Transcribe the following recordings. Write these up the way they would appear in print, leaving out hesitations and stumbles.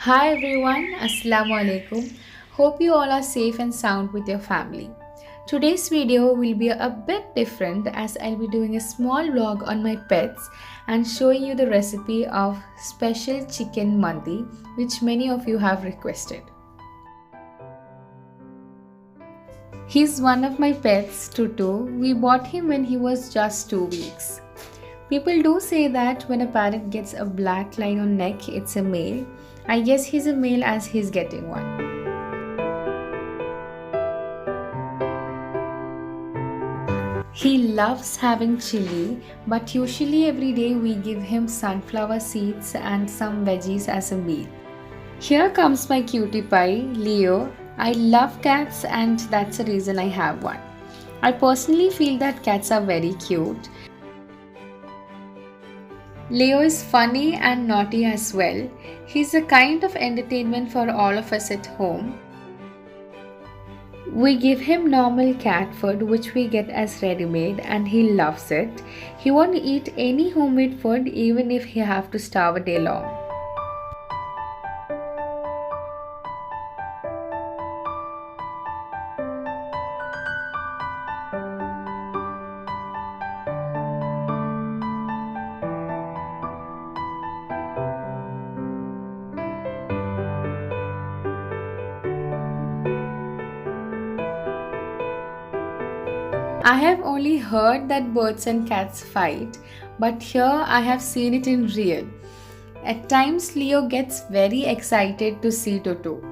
Hi everyone, Assalamu alaikum. Hope you all are safe and sound with your family. Today's video will be a bit different as I'll be doing a small vlog on my pets and showing you the recipe of special chicken mandi which many of you have requested. He's one of my pets, Tutu. We bought him when he was just 2 weeks. People do say that when a parrot gets a black line on neck, it's a male. I guess he's a male as he's getting one. He loves having chili, but usually every day we give him sunflower seeds and some veggies as a meal. Here comes my cutie pie, Leo. I love cats and that's the reason I have one. I personally feel that cats are very cute. Leo is funny and naughty as well. He's a kind of entertainment for all of us at home. We give him normal cat food which we get as ready-made and he loves it. He won't eat any homemade food even if he have to starve a day long. I have only heard that birds and cats fight, but here I have seen it in real. At times, Leo gets very excited to see Toto.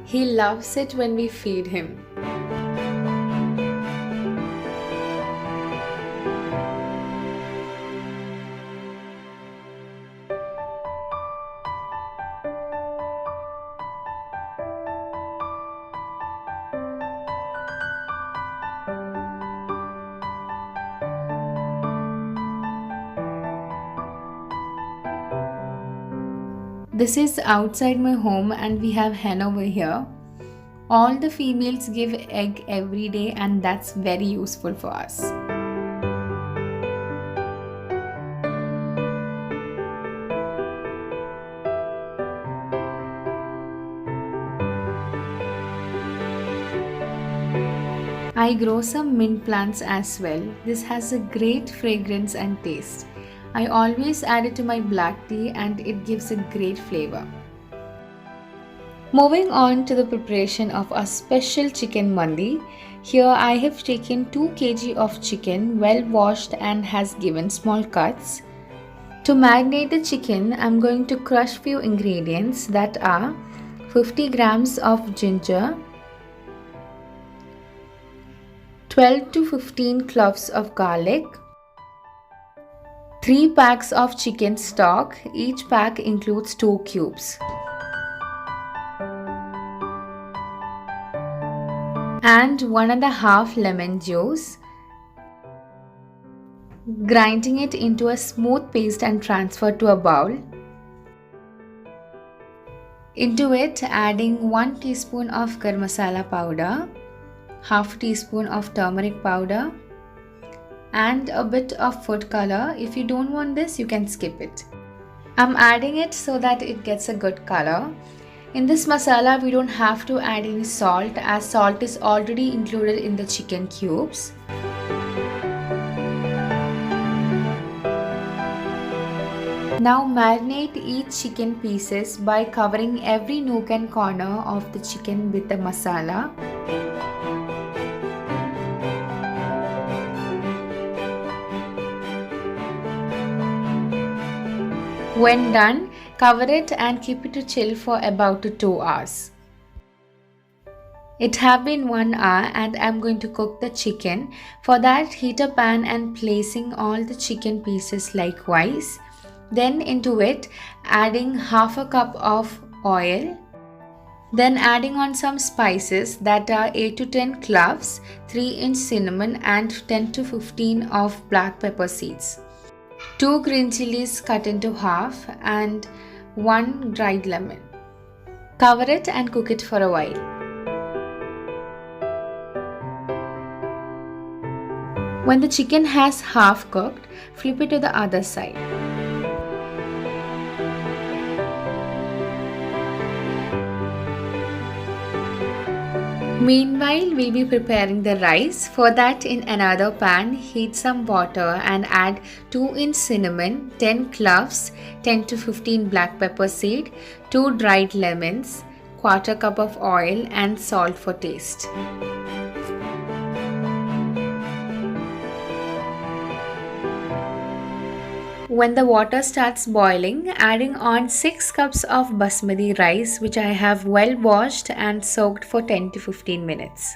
He loves it when we feed him. This is outside my home and we have hen over here. All the females give egg every day and that's very useful for us. I grow some mint plants as well. This has a great fragrance and taste. I always add it to my black tea and it gives a great flavor. Moving on to the preparation of a special chicken mandi. Here I have taken 2 kg of chicken well washed and has given small cuts. To marinate the chicken, I'm going to crush few ingredients that are 50 grams of ginger, 12 to 15 cloves of garlic, 3 packs of chicken stock. Each pack includes 2 cubes. And 1.5 lemon juice. Grinding it into a smooth paste and transfer to a bowl. Into it adding 1 teaspoon of garam masala powder, half teaspoon of turmeric powder and a bit of food color. If you don't want this, you can skip it. I'm adding it so that it gets a good color. In this masala, we don't have to add any salt as salt is already included in the chicken cubes. Now marinate each chicken pieces by covering every nook and corner of the chicken with the masala. When done, cover it and keep it to chill for about 2 hours. It have been 1 hour and I'm going to cook the chicken. For that, heat a pan and placing all the chicken pieces likewise. Then into it, adding half a cup of oil. Then adding on some spices that are 8 to 10 cloves, 3-inch cinnamon and 10 to 15 of black pepper seeds. 2 green chilies cut into half and 1 dried lemon. Cover it and cook it for a while. When the chicken has half cooked, flip it to the other side. Meanwhile, we'll be preparing the rice. For that, in another pan, heat some water and add 2-inch cinnamon, 10 cloves, 10 to 15 black pepper seed, 2 dried lemons, quarter cup of oil and salt for taste. When the water starts boiling, adding on 6 cups of basmati rice which I have well washed and soaked for 10 to 15 minutes.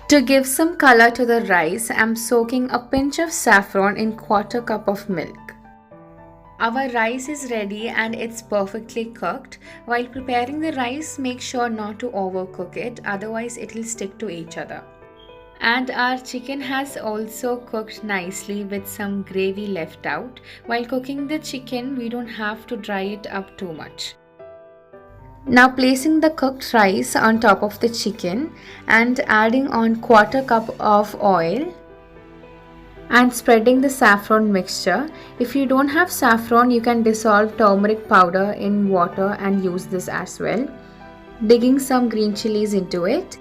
To give some color to the rice, I am soaking a pinch of saffron in quarter cup of milk. Our rice is ready and it's perfectly cooked. While preparing the rice, make sure not to overcook it, otherwise it will stick to each other. And our chicken has also cooked nicely with some gravy left out. While cooking the chicken, we don't have to dry it up too much. Now placing the cooked rice on top of the chicken and adding on quarter cup of oil and spreading the saffron mixture. If you don't have saffron, you can dissolve turmeric powder in water and use this as well. Digging some green chilies into it.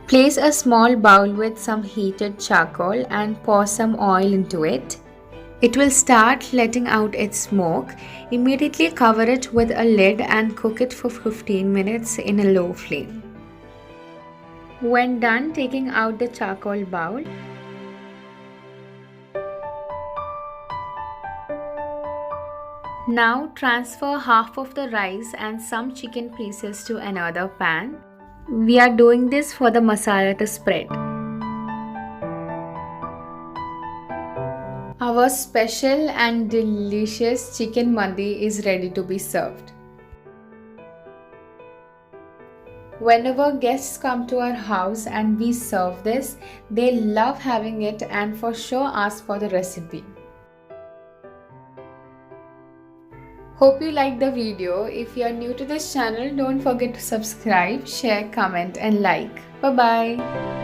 Place a small bowl with some heated charcoal and pour some oil into it. It will start letting out its smoke. Immediately cover it with a lid and cook it for 15 minutes in a low flame. When done taking out the charcoal bowl, now transfer half of the rice and some chicken pieces to another pan. We are doing this for the masala to spread. Our special and delicious chicken mandi is ready to be served. Whenever guests come to our house and we serve this, they love having it and for sure ask for the recipe. Hope you liked the video. If you are new to this channel, don't forget to subscribe, share, comment and like. Bye bye.